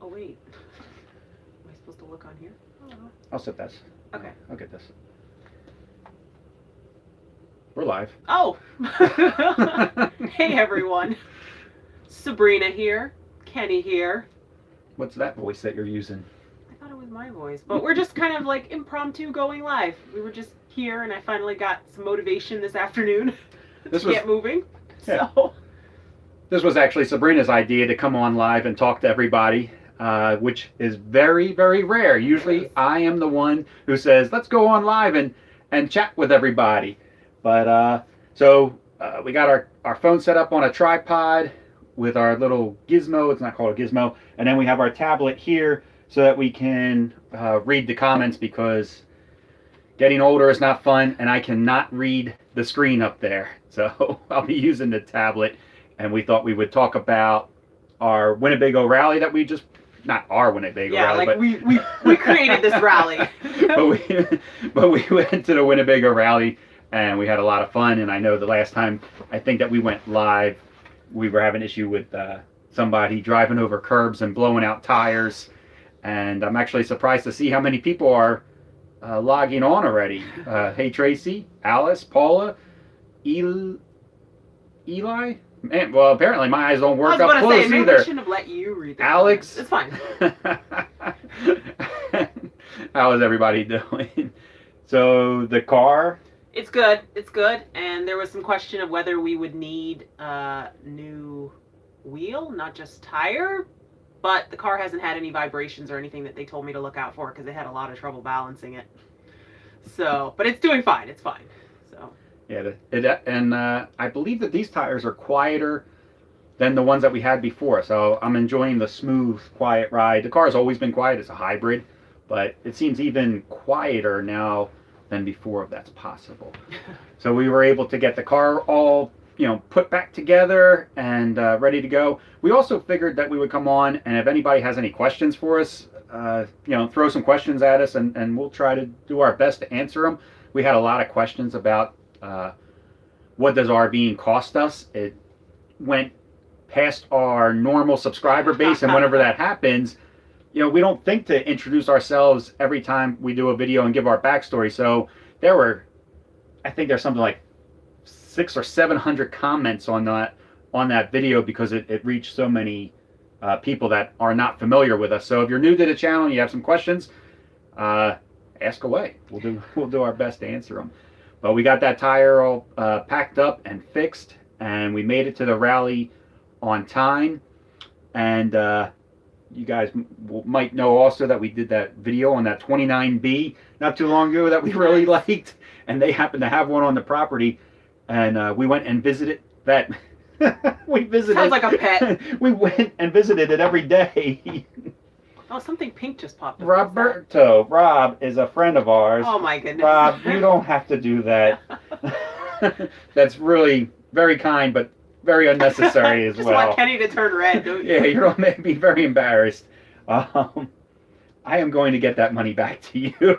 Oh, wait. Am I supposed to look on here? Oh. I'll set this. Okay. I'll get this. We're live. Oh! Hey, everyone. Sabrina here. Kenny here. What's that voice that you're using? I thought it was my voice, but we're just kind of like impromptu going live. We were just here, and I finally got some motivation this afternoon to get moving. Yeah. So. This was actually Sabrina's idea to come on live and talk to everybody, which is very, very rare. Usually I am the one who says, let's go on live and chat with everybody. But so we got our phone set up on a tripod with our little gizmo. It's not called a gizmo. And then we have our tablet here so that we can read the comments, because getting older is not fun and I cannot read the screen up there. So I'll be using the tablet. And we thought we would talk about our Winnebago Rally that we just, not our Winnebago Rally, but we created this rally. but we went to the Winnebago Rally and we had a lot of fun. And I know the last time I think that we went live, we were having an issue with somebody driving over curbs and blowing out tires. And I'm actually surprised to see how many people are logging on already. Hey, Tracy, Alice, Paula, Eli. Man, well, apparently my eyes don't work up close either. I shouldn't have let you read that. Alex. It's fine. How is everybody doing? So the car? It's good. It's good. And there was some question of whether we would need a new wheel, not just tire. But the car hasn't had any vibrations or anything that they told me to look out for, because they had a lot of trouble balancing it. So, but it's doing fine. It's fine. So. Yeah, and I believe that these tires are quieter than the ones that we had before. So I'm enjoying the smooth, quiet ride. The car's always been quiet. It's a hybrid, but it seems even quieter now than before, if that's possible. So we were able to get the car all, put back together and ready to go. We also figured that we would come on, and if anybody has any questions for us, throw some questions at us, and we'll try to do our best to answer them. We had a lot of questions about what does RVing cost us. It went past our normal subscriber base, and whenever that happens, we don't think to introduce ourselves every time we do a video and give our backstory. So I think there's something like 600 or 700 comments on that video, because it reached so many people that are not familiar with us. So if you're new to the channel and you have some questions, ask away. We'll do our best to answer them. But we got that tire all packed up and fixed, and we made it to the rally on time. And you guys might know also that we did that video on that 29B not too long ago that we really liked, and they happened to have one on the property, and we went and visited that. We visited. Sounds like a pet. We went and visited it every day. Oh, something pink just popped up. Rob is a friend of ours. Oh my goodness. Rob, you don't have to do that. That's really very kind, but very unnecessary as just well. Just want Kenny to turn red, don't you? Yeah, you're going to make me very embarrassed. I am going to get that money back to you.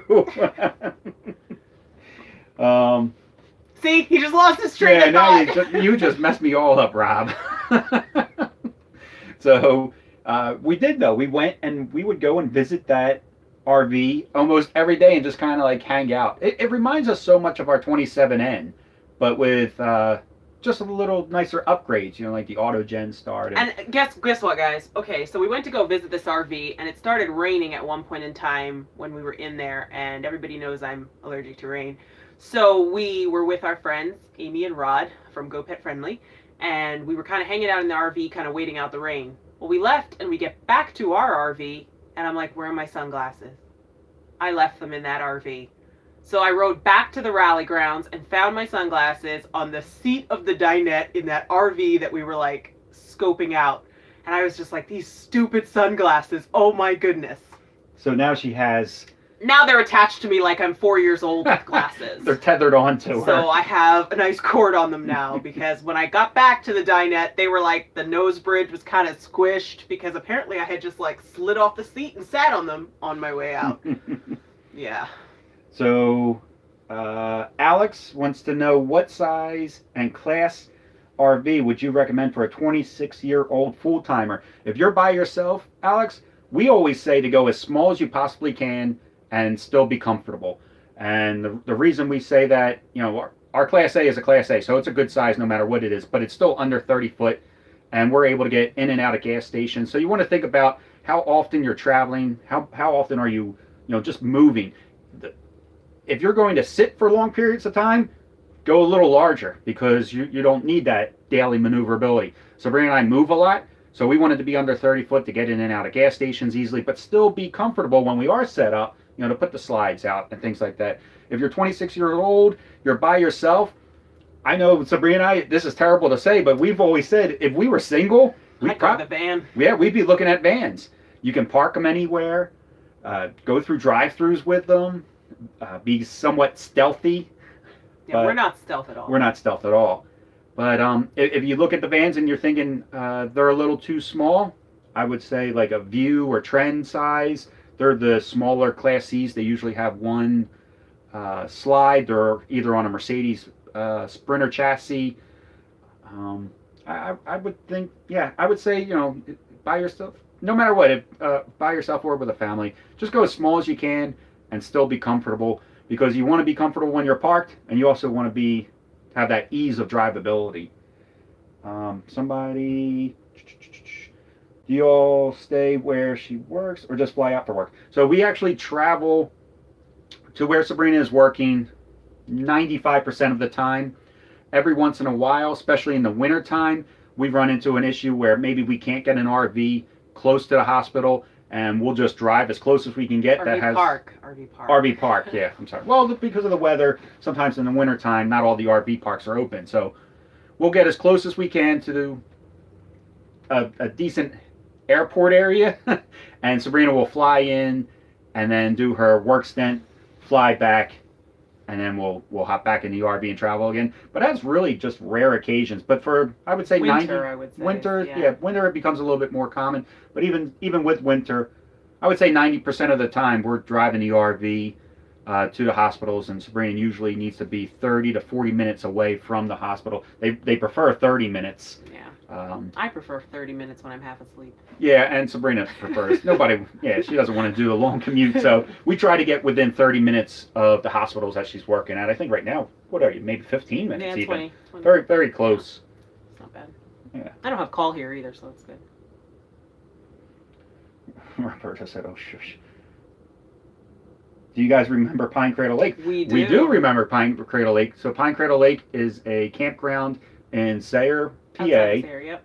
See, he just lost his train of thought. Now you just messed me all up, Rob. So we did, though. We went and we would go and visit that RV almost every day and just kind of like hang out. It reminds us so much of our 27N, but with just a little nicer upgrades, like the AutoGen start. And guess what, guys? Okay, so we went to go visit this RV, and it started raining at one point in time when we were in there, and everybody knows I'm allergic to rain. So we were with our friends, Amy and Rod from Go Pet Friendly, and we were kind of hanging out in the RV, kind of waiting out the rain. Well, we left, and we get back to our RV, and I'm like, where are my sunglasses? I left them in that RV. So I rode back to the rally grounds and found my sunglasses on the seat of the dinette in that RV that we were like scoping out. And I was just like, these stupid sunglasses. Oh my goodness. So now she has... Now they're attached to me like I'm 4 years old with glasses. They're tethered onto her. So I have a nice cord on them now, because when I got back to the dinette, they were like, the nose bridge was kind of squished, because apparently I had just like slid off the seat and sat on them on my way out. Yeah. So Alex wants to know, what size and class RV would you recommend for a 26-year-old full-timer? If you're by yourself, Alex, we always say to go as small as you possibly can and still be comfortable. And the reason we say that, our Class A is a Class A, so it's a good size no matter what it is, but it's still under 30 foot, and we're able to get in and out of gas stations. So you want to think about how often you're traveling, how often are you, just moving. If you're going to sit for long periods of time, go a little larger because you don't need that daily maneuverability. Sabrina and I move a lot, so we wanted to be under 30 foot to get in and out of gas stations easily, but still be comfortable when we are set up, to put the slides out and things like that. If you're 26 years old, you're by yourself, I know Sabrina and I, this is terrible to say, but we've always said if we were single, I'd go the van. Yeah, we'd be looking at vans. You can park them anywhere, go through drive-throughs with them, be somewhat stealthy. Yeah, we're not stealth at all. We're not stealth at all. But if you look at the vans and you're thinking they're a little too small, I would say like a View or Trend size. They're the smaller Class Cs. They usually have one slide. They're either on a Mercedes Sprinter chassis. I would think, I would say, by yourself, no matter what, if, by yourself or with a family, just go as small as you can and still be comfortable, because you want to be comfortable when you're parked, and you also want to have that ease of drivability. Somebody, do you all stay where she works or just fly out for work? So we actually travel to where Sabrina is working 95% of the time. Every once in a while, especially in the winter time, we run into an issue where maybe we can't get an RV close to the hospital, and we'll just drive as close as we can get. RV park. RV park, yeah, I'm sorry. Well, because of the weather, sometimes in the winter time, not all the RV parks are open. So we'll get as close as we can to a decent airport area, and Sabrina will fly in and then do her work stint, fly back, and then we'll hop back in the RV and travel again. But that's really just rare occasions. But for, I would say, winter, winter it becomes a little bit more common. But even with winter, I would say 90% of the time we're driving the RV to the hospitals, and Sabrina usually needs to be 30 to 40 minutes away from the hospital. They prefer 30 minutes. Yeah. I prefer 30 minutes when I'm half asleep. Yeah, and Sabrina prefers. She doesn't want to do a long commute, so we try to get within 30 minutes of the hospitals that she's working at. I think right now, what are you, maybe 15 minutes even? 20. Very, very close. Yeah. It's not bad. Yeah. I don't have call here either, so it's good. Roberta said, oh, shush. Do you guys remember Pine Cradle Lake? We do. We do remember Pine Cradle Lake. So Pine Cradle Lake is a campground in Sayre, PA,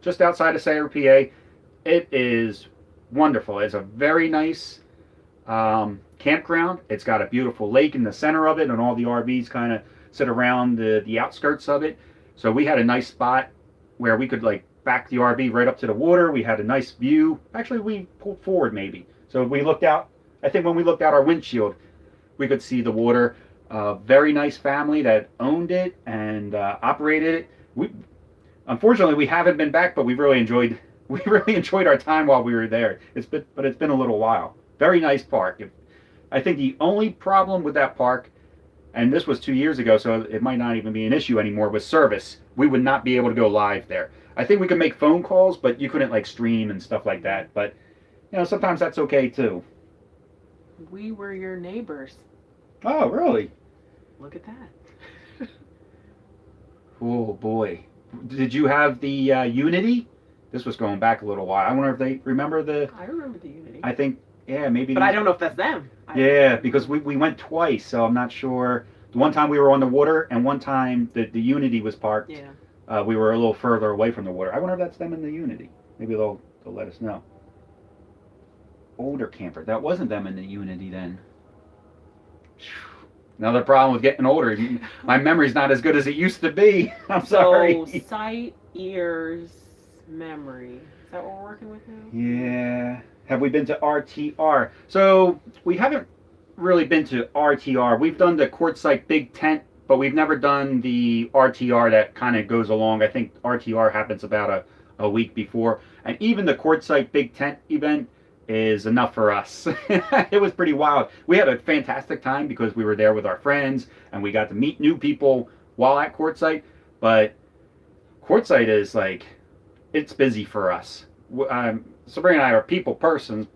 just outside of Sayre, PA. It is wonderful. It's a very nice campground. It's got a beautiful lake in the center of it, and all the RVs kind of sit around the outskirts of it. So we had a nice spot where we could back the RV right up to the water. We had a nice view. Actually, we pulled forward maybe. So we looked out. I think when we looked out our windshield, we could see the water. Very nice family that owned it and operated it. Unfortunately, we haven't been back, but we really enjoyed our time while we were there. It's been a little while. Very nice park. I think the only problem with that park, and this was 2 years ago, so it might not even be an issue anymore, was service. We would not be able to go live there. I think we could make phone calls, but you couldn't stream and stuff like that. But sometimes that's okay too. We were your neighbors. Oh, really? Look at that. Oh boy. Did you have the Unity? This was going back a little while. I wonder if they remember the... I remember the Unity. I think, maybe... But I don't know if that's them. Yeah, because we went twice, so I'm not sure. The one time we were on the water, and one time the Unity was parked. Yeah. We were a little further away from the water. I wonder if that's them in the Unity. Maybe they'll let us know. Older camper. That wasn't them in the Unity then. Another problem with getting older. My memory's not as good as it used to be. I'm sorry. So, sight, ears, memory. Is that what we're working with now? Yeah. Have we been to RTR? So, we haven't really been to RTR. We've done the Quartzsite Big Tent, but we've never done the RTR that kind of goes along. I think RTR happens about a week before. And even the Quartzsite Big Tent event is enough for us. It was pretty wild. We had a fantastic time because we were there with our friends and we got to meet new people while at Quartzsite. But Quartzsite is it's busy for us. Sabrina and I are people persons,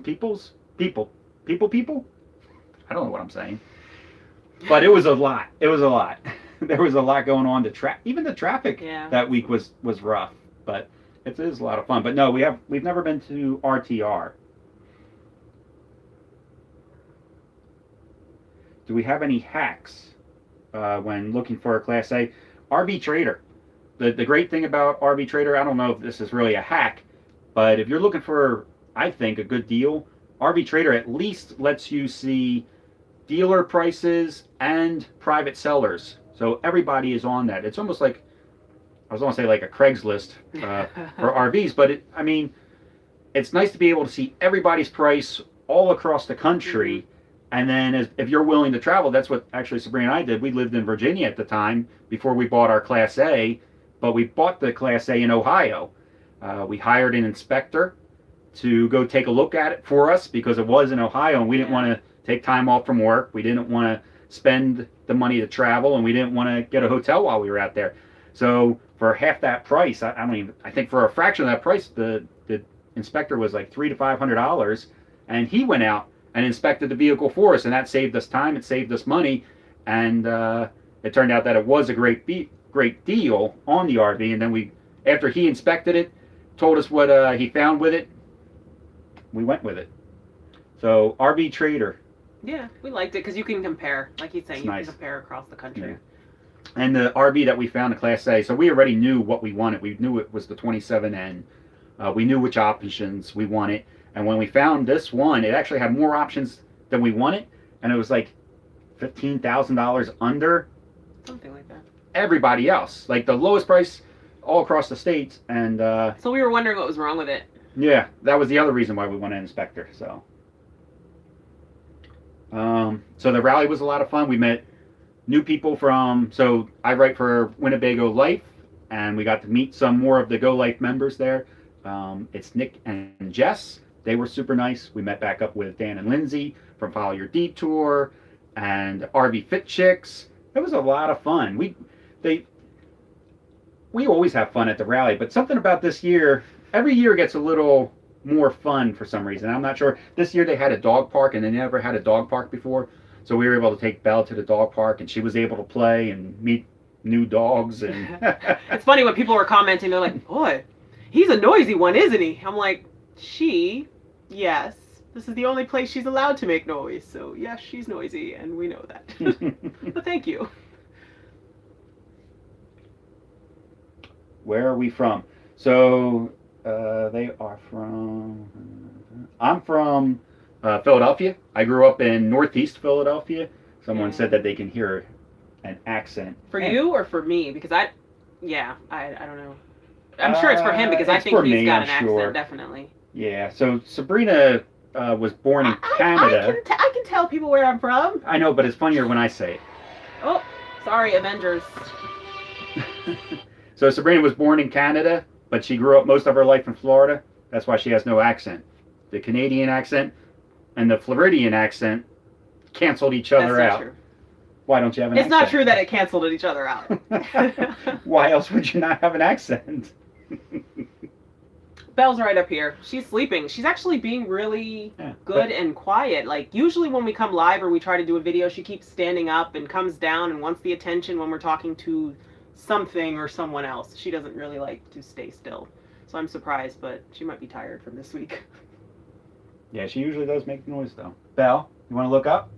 people. I don't know what I'm saying. But it was a lot. It was a lot. There was a lot going on. Even the traffic that week was rough. But it is a lot of fun. But no, we've never been to RTR. Do we have any hacks when looking for a Class A? RV Trader. The great thing about RV Trader, I don't know if this is really a hack, but if you're looking for, I think, a good deal, RV Trader at least lets you see dealer prices and private sellers. So everybody is on that. It's almost like, I was going to say like a Craigslist for RVs, but it's nice to be able to see everybody's price all across the country. Mm-hmm. And then if you're willing to travel, that's what actually Sabrina and I did. We lived in Virginia at the time before we bought our Class A, but we bought the Class A in Ohio. We hired an inspector to go take a look at it for us because it was in Ohio and we didn't want to take time off from work. We didn't want to spend the money to travel, and we didn't want to get a hotel while we were out there. So for half that price, I think for a fraction of that price, the inspector was like $300 to $500, and he went out and inspected the vehicle for us, and that saved us time, it saved us money, and it turned out that it was a great deal on the RV. And then after he inspected it, told us what he found with it, we went with it. So RV Trader. Yeah, we liked it because you can compare, like he's saying, can compare across the country. Yeah. And the RV that we found, the Class A, so we already knew what we wanted. We knew it was the 27N. We knew which options we wanted. And when we found this one, it actually had more options than we wanted. And it was like $15,000 under something like that. Everybody else. Like the lowest price all across the states. And so we were wondering what was wrong with it. Yeah, that was the other reason why we wanted an inspector. So the rally was a lot of fun. We met new people so I write for Winnebago Life, and we got to meet some more of the Go Life members there. It's Nick and Jess. They were super nice. We met back up with Dan and Lindsay from Follow Your Detour and RV Fit Chicks. It was a lot of fun. We always have fun at the rally, but something about this year, every year gets a little more fun for some reason. I'm not sure. This year they had a dog park, and they never had a dog park before. So we were able to take Belle to the dog park, and she was able to play and meet new dogs. And it's funny when people were commenting, they're like, boy, he's a noisy one, isn't he? I'm like, yes. This is the only place she's allowed to make noise. So yes, she's noisy, and we know that. But thank you. Where are we from? So they are from... I'm from Philadelphia. I grew up in Northeast Philadelphia. Someone said that they can hear an accent. For you or for me? Because I don't know. I'm sure it's for him because I think he's got an accent, definitely. Yeah, so Sabrina was born in Canada. I can tell people where I'm from. I know, but it's funnier when I say it. Oh, sorry, Avengers. So Sabrina was born in Canada, but she grew up most of her life in Florida. That's why she has no accent. The Canadian accent and the Floridian accent canceled each other out. True. Why don't you have an accent? It's not true that it canceled each other out. Why else would you not have an accent? Belle's right up here. She's sleeping. She's actually being really good and quiet. Like, usually when we come live or we try to do a video, she keeps standing up and comes down and wants the attention when we're talking to something or someone else. She doesn't really like to stay still. So I'm surprised, but she might be tired from this week. Yeah, she usually does make noise, though. Belle, you want to look up?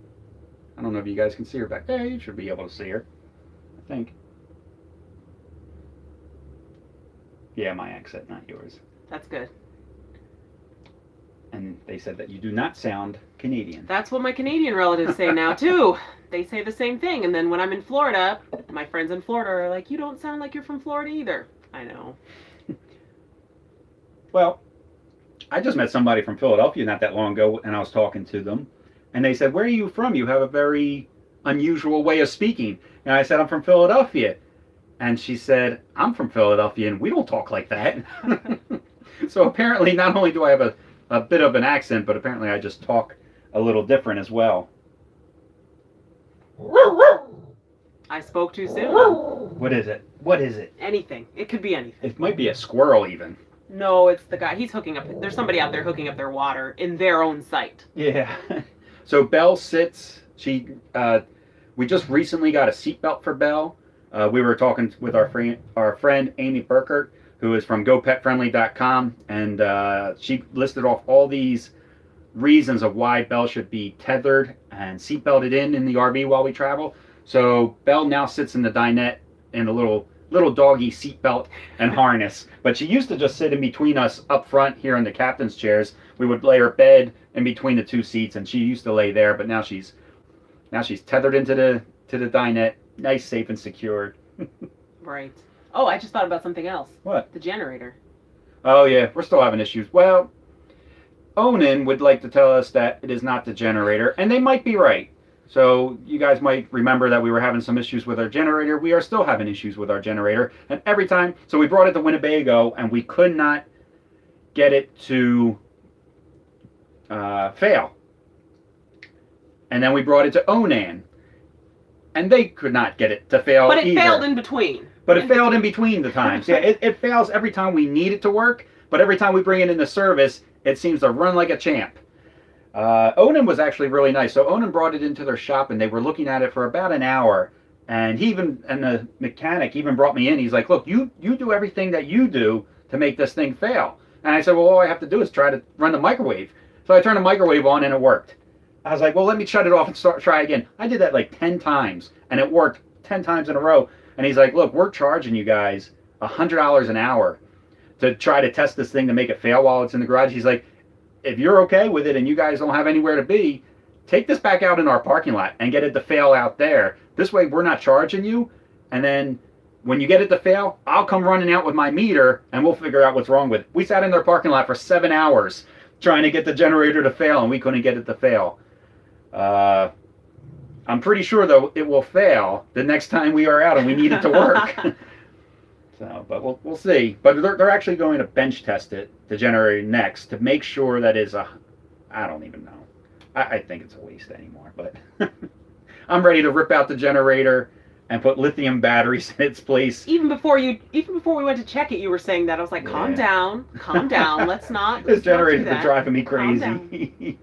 I don't know if you guys can see her back there. You should be able to see her, I think. Yeah, my accent, not yours. That's good. And they said that you do not sound Canadian. That's what my Canadian relatives say now, too. They say the same thing. And then when I'm in Florida, my friends in Florida are like, you don't sound like you're from Florida either. I know. Well, I just met somebody from Philadelphia not that long ago, and I was talking to them. And they said, where are you from? You have a very unusual way of speaking. And I said, I'm from Philadelphia. And she said, I'm from Philadelphia, and we don't talk like that. So apparently, not only do I have a bit of an accent, but apparently I just talk a little different as well. I spoke too soon. What is it? What is it? Anything. It could be anything. It might be a squirrel, even. No, it's the guy. He's hooking up. There's somebody out there hooking up their water in their own site. Yeah. So Belle sits. We just recently got a seatbelt for Belle. We were talking with our friend Amy Burkert, who is from GoPetFriendly.com, and she listed off all these reasons of why Belle should be tethered and seatbelted in the RV while we travel. So Belle now sits in the dinette in a little doggy seatbelt and harness. But she used to just sit in between us up front here in the captain's chairs. We would lay her bed in between the two seats, and she used to lay there. But now she's tethered into the dinette, nice, safe, and secured. Right. Oh, I just thought about something else. What? The generator. Oh yeah, we're still having issues. Well, Onan would like to tell us that it is not the generator, and they might be right. So you guys might remember that we were having some issues with our generator. We are still having issues with our generator, and every time, so we brought it to Winnebago, and we could not get it to fail. And then we brought it to Onan, and they could not get it to fail But it either. failed in between. But it failed in between the times. Yeah, it fails every time we need it to work, but every time we bring it into service, it seems to run like a champ. Onan was actually really nice. So Onan brought it into their shop, and they were looking at it for about an hour. And the mechanic even brought me in. He's like, "Look, you do everything that you do to make this thing fail." And I said, "Well, all I have to do is try to run the microwave." So I turned the microwave on, and it worked. I was like, "Well, let me shut it off and try again." I did that like 10 times, and it worked 10 times in a row. And he's like, "Look, we're charging you guys $100 an hour to try to test this thing to make it fail while it's in the garage." He's like, "If you're okay with it and you guys don't have anywhere to be, take this back out in our parking lot and get it to fail out there. This way we're not charging you. And then when you get it to fail, I'll come running out with my meter and we'll figure out what's wrong with it." We sat in their parking lot for 7 hours trying to get the generator to fail, and we couldn't get it to fail. I'm pretty sure, though, it will fail the next time we are out and we need it to work. So, but we'll see. But they're actually going to bench test it, the generator, next to make sure that is I don't even know. I think it's a waste anymore. But I'm ready to rip out the generator and put lithium batteries in its place. Even before we went to check it, you were saying that. I was like, calm down. Let's not. This generator's been that. driving me Calm crazy.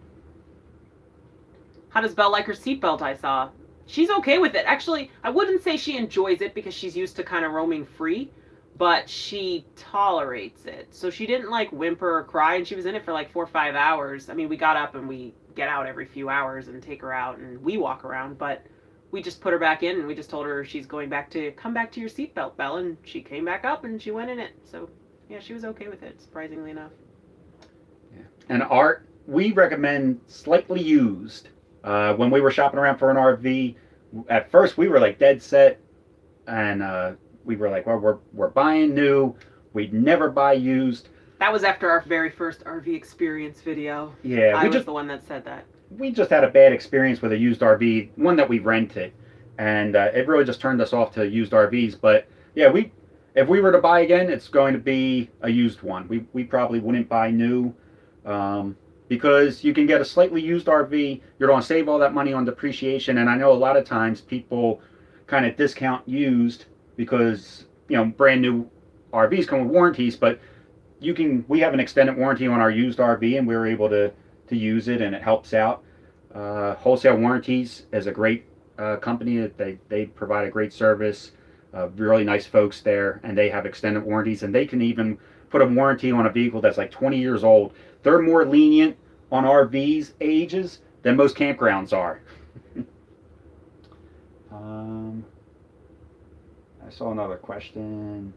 How does Belle like her seatbelt? I saw. She's okay with it. Actually, I wouldn't say she enjoys it because she's used to kind of roaming free, but she tolerates it. So she didn't like whimper or cry, and she was in it for like 4 or 5 hours. I mean, we got up and we get out every few hours and take her out and we walk around, but we just put her back in and we just told her she's come back to your seatbelt, Belle, and she came back up and she went in it. So yeah, she was okay with it, surprisingly enough. Yeah. And Art, we recommend slightly used. When we were shopping around for an RV, at first we were like dead set, and we were like, well, we're buying new. We'd never buy used. That was after our very first RV experience video. Yeah, I was the one that said that. We just had a bad experience with a used RV, one that we rented, and it really just turned us off to used RVs. But yeah, if we were to buy again, it's going to be a used one. We probably wouldn't buy new. Because you can get a slightly used RV, you're going to save all that money on depreciation. And I know a lot of times people kind of discount used because, brand new RVs come with warranties, but we have an extended warranty on our used RV, and we were able to use it, and it helps out. Wholesale Warranties is a great company. They provide a great service, really nice folks there, and they have extended warranties, and they can even put a warranty on a vehicle that's like 20 years old. They're more lenient on RVs ages than most campgrounds are. I saw another question.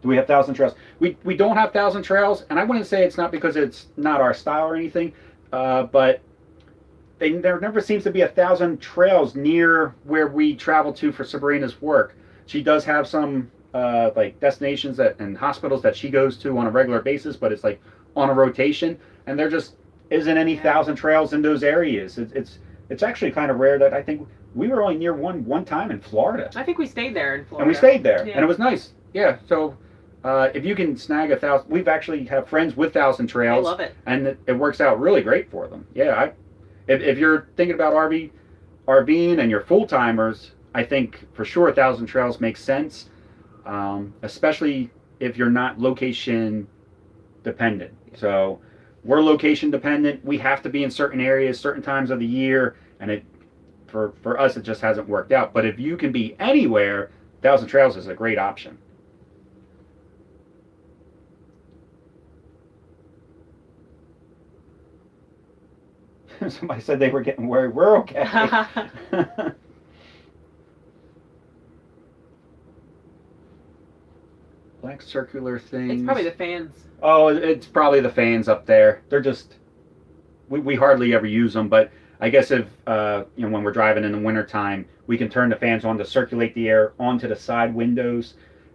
Do we have 1,000 trails? We don't have 1,000 trails, and I wouldn't say it's not because it's not our style or anything, but there never seems to be 1,000 trails near where we travel to for Sabrina's work. She does have some like destinations and hospitals that she goes to on a regular basis, but it's like on a rotation, and there just isn't any 1,000 trails in those areas. It's actually kind of rare. That I think we were only near one time in Florida. I think we stayed there in Florida. And we stayed there, yeah. And it was nice. Yeah, so if you can snag 1,000, we've actually have friends with 1,000 trails. I love it. And it works out really great for them. Yeah, if you're thinking about RVing and you're full timers, I think for sure 1,000 trails makes sense. Especially if you're not location dependent. So we're location dependent. We have to be in certain areas, certain times of the year, and it for us it just hasn't worked out. But if you can be anywhere, Thousand Trails is a great option. Somebody said they were getting worried. We're okay. Black circular things. It's probably the fans. Oh, it's probably the fans up there. They're just, we hardly ever use them, but I guess if, when we're driving in the wintertime, we can turn the fans on to circulate the air onto the side windows,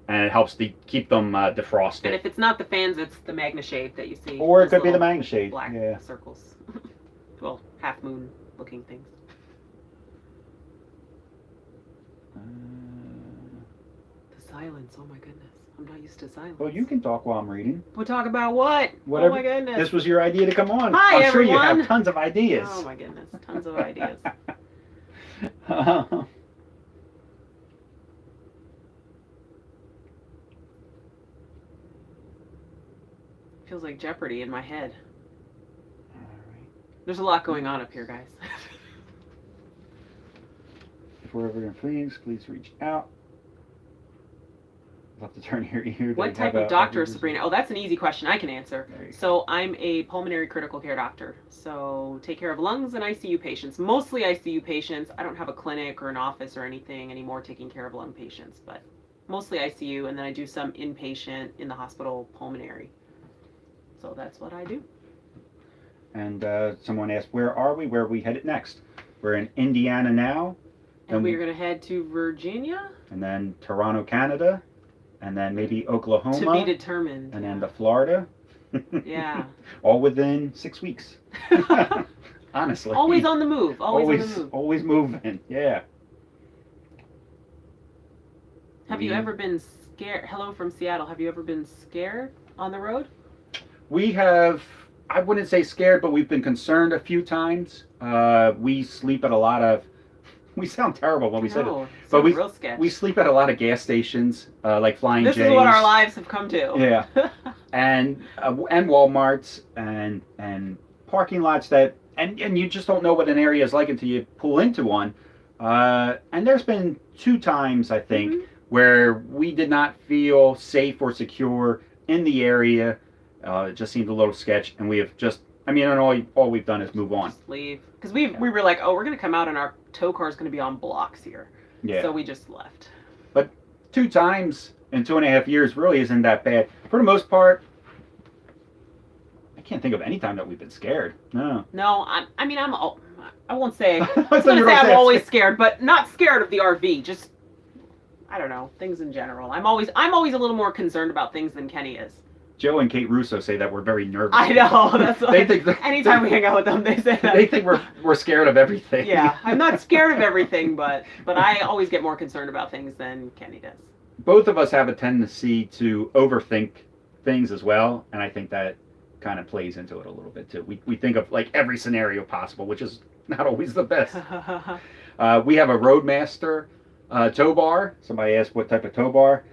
and it helps to keep them defrosted. And if it's not the fans, it's the MagnaShade that you see. Or it could be the MagnaShade. Black yeah. circles. Well, half moon looking things. The silence, oh my goodness. I'm not used to silence. Well, you can talk while I'm reading. We'll talk about what? Whatever. Oh my goodness. This was your idea to come on. Hi, I'm sure you everyone. have tons of ideas. Oh my goodness, tons of ideas. Feels like Jeopardy in my head. All right. There's a lot going on up here, guys. If we're ever in Phoenix, please reach out. I'll have to turn your ear. What type of doctor is Sabrina? Oh, that's an easy question I can answer. So I'm a pulmonary critical care doctor. So take care of lungs and ICU patients. Mostly ICU patients. I don't have a clinic or an office or anything anymore taking care of lung patients, but mostly ICU, and then I do some inpatient in the hospital pulmonary. So that's what I do. And someone asked, where are we? Where are we headed next? We're in Indiana now. And we're going to head to Virginia. And then Toronto, Canada. And then maybe Oklahoma. To be determined. And then to Florida. Yeah. All within 6 weeks. Honestly. Always on the move. Always on the move. Always moving. Yeah. Have you ever been scared? Hello from Seattle. Have you ever been scared on the road? We have, I wouldn't say scared, but we've been concerned a few times. We sleep at a lot of, we sound terrible when we said it, but we sleep at a lot of gas stations, like Flying J's. This is what our lives have come to. Yeah, and Walmarts and parking lots that, and you just don't know what an area is like until you pull into one. And there's been 2 times, I think, where we did not feel safe or secure in the area. It just seemed a little sketch, and we have just, and all we've done is move on. Just leave. Because we were like, oh, we're going to come out and our tow car is going to be on blocks here. Yeah. So we just left. But 2 times in 2.5 years really isn't that bad. For the most part, I can't think of any time that we've been scared. No. No, I won't say, I was going to say I'm always scared, but not scared of the RV. Just, I don't know, things in general. I'm always a little more concerned about things than Kenny is. Joe and Kate Russo say that we're very nervous. I know. That's what they think anytime we hang out with them, they say that. They think we're scared of everything. Yeah, I'm not scared of everything, but I always get more concerned about things than Kenny does. Both of us have a tendency to overthink things as well, and I think that kind of plays into it a little bit too. We think of like every scenario possible, which is not always the best. We have a Roadmaster tow bar. Somebody asked what type of tow bar.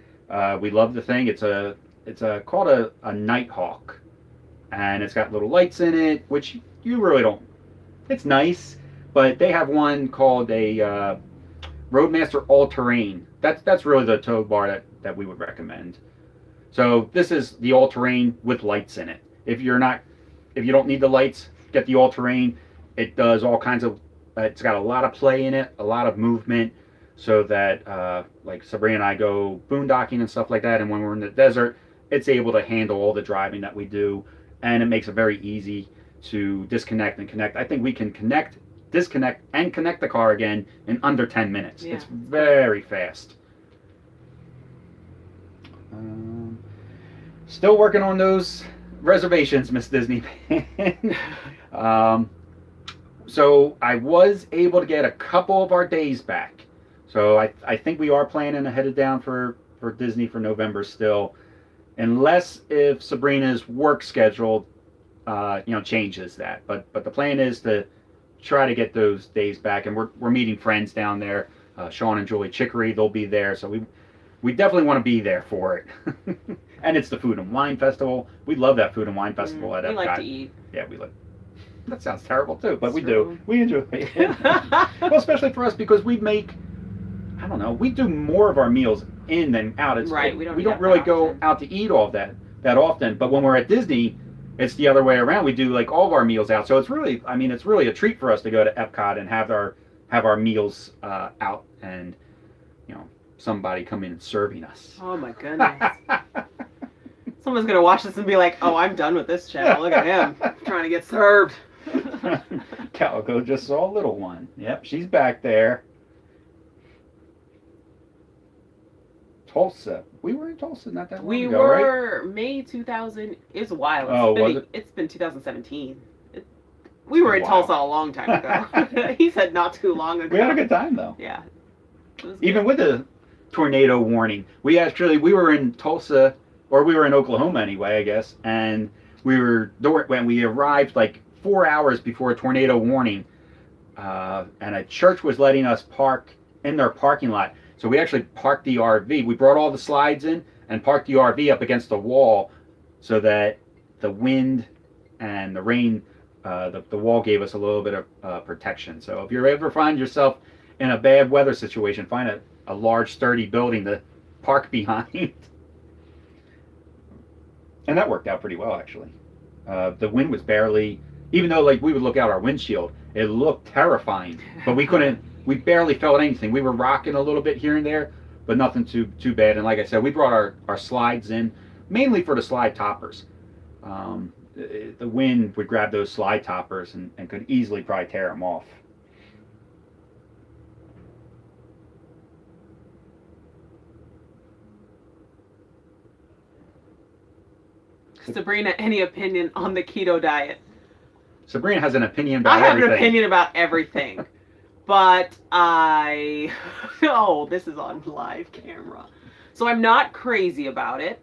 We love the thing. It's called a Nighthawk, and it's got little lights in it, which you really don't. It's nice, but they have one called a Roadmaster All Terrain. That's really the tow bar that we would recommend. So this is the all terrain with lights in it. If you don't need the lights, get the all terrain. It does all kinds of. It's got a lot of play in it, a lot of movement, so that like Sabrina and I go boondocking and stuff like that, and when we're in the desert, it's able to handle all the driving that we do, and it makes it very easy to disconnect and connect. I think we can disconnect, and connect the car again in under 10 minutes. Yeah. It's very fast. Still working on those reservations, Miss Disney. So I was able to get a couple of our days back. So I think we are planning to head it down for Disney for November still. Unless if Sabrina's work schedule, changes that. But the plan is to try to get those days back, and we're meeting friends down there. Sean and Julie Chicory, they'll be there, so we definitely want to be there for it. And it's the Food and Wine Festival. We love that Food and Wine Festival at Epcot. We like to eat. Yeah, we like. That sounds terrible too, but It's we true. do. We enjoy it. Well, especially for us because we make. I don't know. We do more of our meals in than out. It's Right. we eat don't out really that go often. out to eat all that often. But when we're at Disney, it's the other way around. We do like all of our meals out. So it's really, I mean, it's really a treat for us to go to Epcot and have our meals out, and somebody come in and serving us. Oh my goodness. Someone's gonna watch this and be like, "Oh, I'm done with this channel. Look at him trying to get served." Calico just saw a little one. Yep, she's back there. Tulsa. We were in Tulsa not that long We ago, were May 2000. It's a while. Was it? It's been 2017. We were in Wow. Tulsa a long time ago. He said not too long ago. We had a good time though. Yeah. It was Even good. with the tornado warning, we were in Tulsa, or we were in Oklahoma anyway, I guess, and when we arrived like 4 hours before a tornado warning, and a church was letting us park in their parking lot. So we actually parked the RV. We brought all the slides in and parked the RV up against the wall so that the wind and the rain, the wall gave us a little bit of protection. So if you ever find yourself in a bad weather situation, find a large, sturdy building to park behind. And that worked out pretty well, actually. The wind was barely, even though like we would look out our windshield, it looked terrifying, but we barely felt anything. We were rocking a little bit here and there, but nothing too bad. And like I said, we brought our slides in, mainly for the slide toppers. The wind would grab those slide toppers and could easily probably tear them off. Sabrina, any opinion on the keto diet? Sabrina has an opinion about I have everything. an opinion about everything, but oh, this is on live camera. So I'm not crazy about it.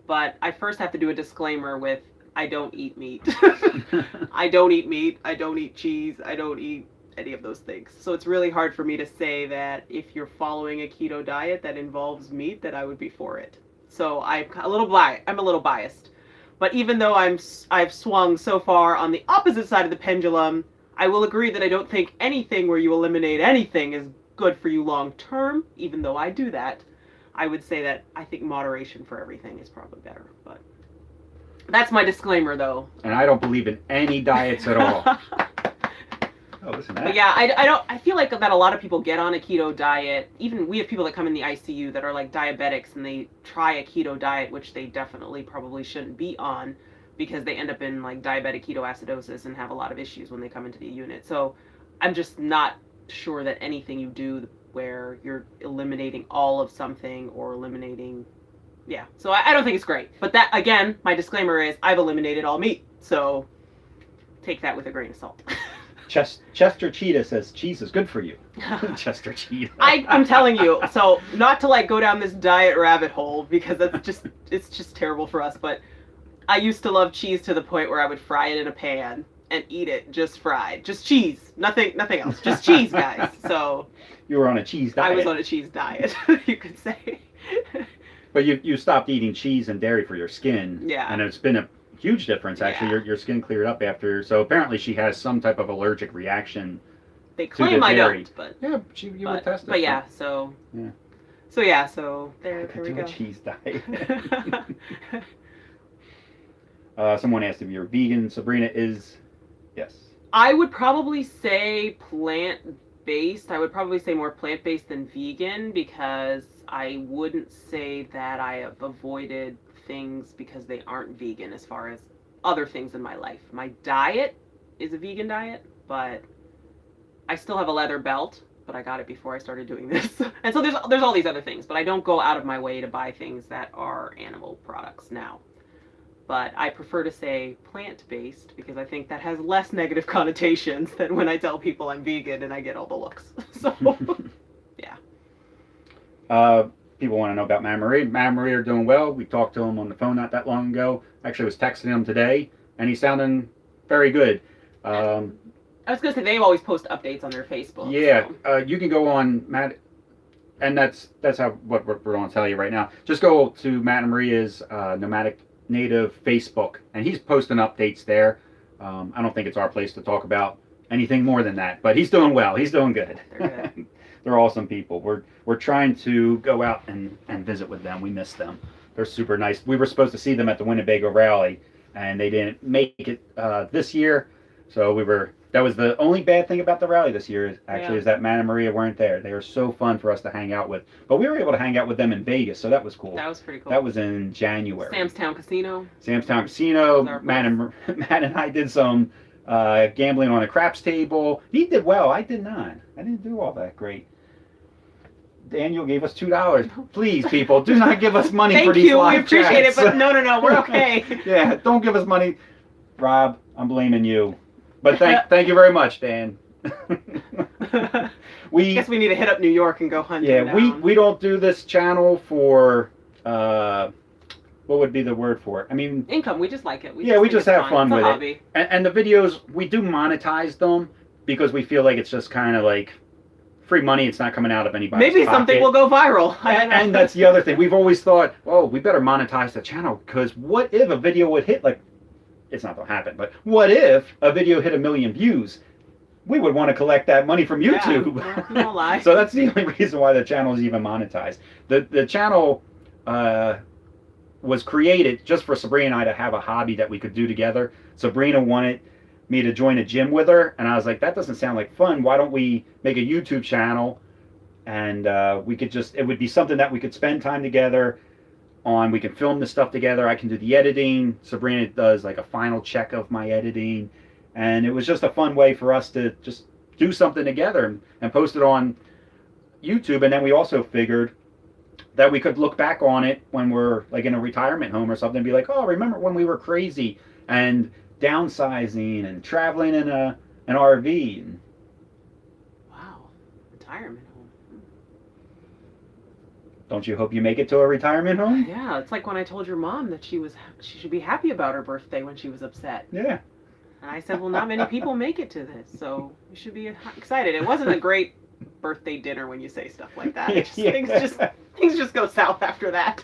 But I first have to do a disclaimer with I don't eat meat. I don't eat meat. I don't eat cheese. I don't eat any of those things. So it's really hard for me to say that if you're following a keto diet that involves meat, that I would be for it. So I'm a little biased. But even though I've swung so far on the opposite side of the pendulum, I will agree that I don't think anything where you eliminate anything is good for you long term, even though I do that. I would say that I think moderation for everything is probably better. But that's my disclaimer, though. And I don't believe in any diets at all. Oh, listen to that. But yeah, I feel like that a lot of people get on a keto diet. Even we have people that come in the ICU that are like diabetics and they try a keto diet, which they definitely probably shouldn't be on because they end up in like diabetic ketoacidosis and have a lot of issues when they come into the unit. So I'm just not sure that anything you do where you're eliminating all of something or eliminating, yeah. So I don't think it's great. But that, again, my disclaimer is I've eliminated all meat. So take that with a grain of salt. Chester Cheetah says cheese is good for you. Chester Cheetah. I'm telling you, so not to like go down this diet rabbit hole because it's just terrible for us, but I used to love cheese to the point where I would fry it in a pan and eat it just fried. Just cheese. Nothing else. Just cheese, guys. So You were on a cheese diet. I was on a cheese diet, you could say. But you stopped eating cheese and dairy for your skin. Yeah. And it's been a huge difference, actually. Yeah. Your skin cleared up after. So apparently she has some type of allergic reaction. They claim I dairy. don't, but Yeah, you were tested. But yeah, so Yeah. So yeah, so there we do go. a cheese diet. Someone asked if you're vegan. Sabrina is, yes. I would probably say plant-based. I would probably say more plant-based than vegan because I wouldn't say that I have avoided things because they aren't vegan as far as other things in my life. My diet is a vegan diet, but I still have a leather belt, but I got it before I started doing this. And so there's all these other things, but I don't go out of my way to buy things that are animal products now. But I prefer to say plant-based because I think that has less negative connotations than when I tell people I'm vegan and I get all the looks. So, yeah. People want to know about Matt Marie. Matt and Marie are doing well. We talked to him on the phone not that long ago. Actually, was texting him today, and he's sounding very good. I was going to say, they always post updates on their Facebook. Yeah, So. you can go on Matt. and that's how what we're going to tell you right now. Just go to Matt and Maria's Nomadic Native Facebook, and he's posting updates there. I don't think it's our place to talk about anything more than that, but he's doing well. He's doing good. They're good. They're awesome people. We're trying to go out and visit with them. We miss them. They're super nice. We were supposed to see them at the Winnebago Rally, and they didn't make it this year. So that was the only bad thing about the rally this year is that Matt and Maria weren't there. They were so fun for us to hang out with. But we were able to hang out with them in Vegas, so that was cool. That was pretty cool. That was in January. Samstown Casino. Samstown Casino. Matt and I did some gambling on a craps table. He did well. I did not. I didn't do all that great. Daniel gave us $2. Please, people, do not give us money for these live chats. We appreciate it, but no, we're okay. Yeah, don't give us money. Rob, I'm blaming you. But thank you very much, Dan. I guess we need to hit up New York and go hunt. Yeah, we don't do this channel for what would be the word for it? I mean, income. We just like it. We just have fun with it. And the videos, we do monetize them because we feel like it's just kind of like free money. It's not coming out of anybody's Maybe pocket. Something will go viral. And that's the other thing. We've always thought, oh, we better monetize the channel because what if a video would hit like. It's not going to happen, but what if a video hit 1 million views? We would want to collect that money from YouTube. Yeah, no lie. So that's the only reason why the channel is even monetized. The channel was created just for Sabrina and I to have a hobby that we could do together. Sabrina wanted me to join a gym with her, and I was like, that doesn't sound like fun. Why don't we make a YouTube channel? And it would be something that we could spend time together on. We can film the stuff together. I can do the editing. Sabrina does like a final check of my editing, and it was just a fun way for us to just do something together and post it on YouTube. And then we also figured that we could look back on it when we're like in a retirement home or something and be like, oh, remember when we were crazy and downsizing and traveling in an RV. Wow, retirement. Don't you hope you make it to a retirement home? Yeah, it's like when I told your mom that she should be happy about her birthday when she was upset. Yeah. And I said, well, not many people make it to this, so you should be excited. It wasn't a great birthday dinner when you say stuff like that. Things just go south after that.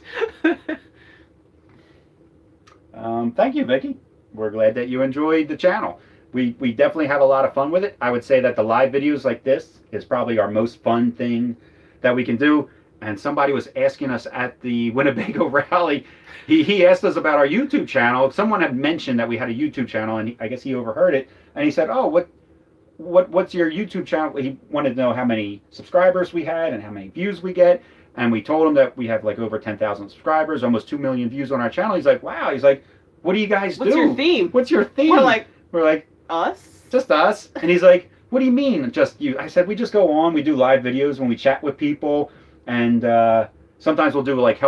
Thank you, Vicky. We're glad that you enjoyed the channel. We definitely have a lot of fun with it. I would say that the live videos like this is probably our most fun thing that we can do. And somebody was asking us at the Winnebago Rally, he asked us about our YouTube channel. Someone had mentioned that we had a YouTube channel, and I guess he overheard it. And he said, oh, what's your YouTube channel? He wanted to know how many subscribers we had and how many views we get. And we told him that we have like over 10,000 subscribers, almost 2 million views on our channel. He's like, wow. He's like, what do you guys do? What's your theme? What's your theme? We're like, us? Just us. And he's like, what do you mean, just you? I said, we just go on. We do live videos when we chat with people. And sometimes we'll do like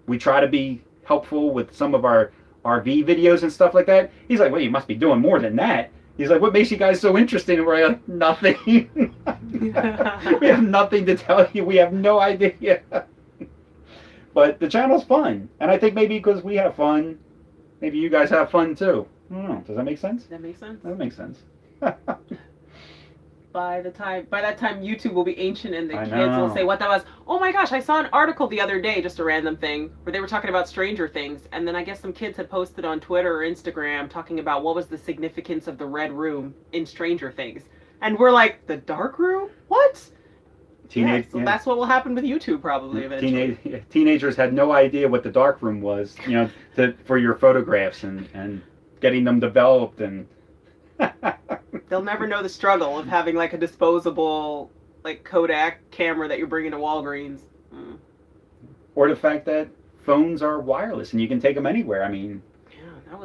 we try to be helpful with some of our RV videos and stuff like that. He's like, well, you must be doing more than that. He's like, what makes you guys so interesting? And we're like, nothing. We have nothing to tell you. We have no idea. But the channel's fun. And I think maybe because we have fun, maybe you guys have fun too. I don't know. Does that make sense? That makes sense. That makes sense. By that time, YouTube will be ancient, and the kids will say, "What that was?" Oh my gosh! I saw an article the other day, just a random thing, where they were talking about Stranger Things, and then I guess some kids had posted on Twitter or Instagram talking about what was the significance of the red room in Stranger Things, and we're like, "The dark room? What?" So that's what will happen with YouTube probably eventually. Teenagers had no idea what the dark room was, for your photographs and getting them developed and. They'll never know the struggle of having like a disposable like Kodak camera that you're bringing to Walgreens. Or the fact that phones are wireless and you can take them anywhere. I mean,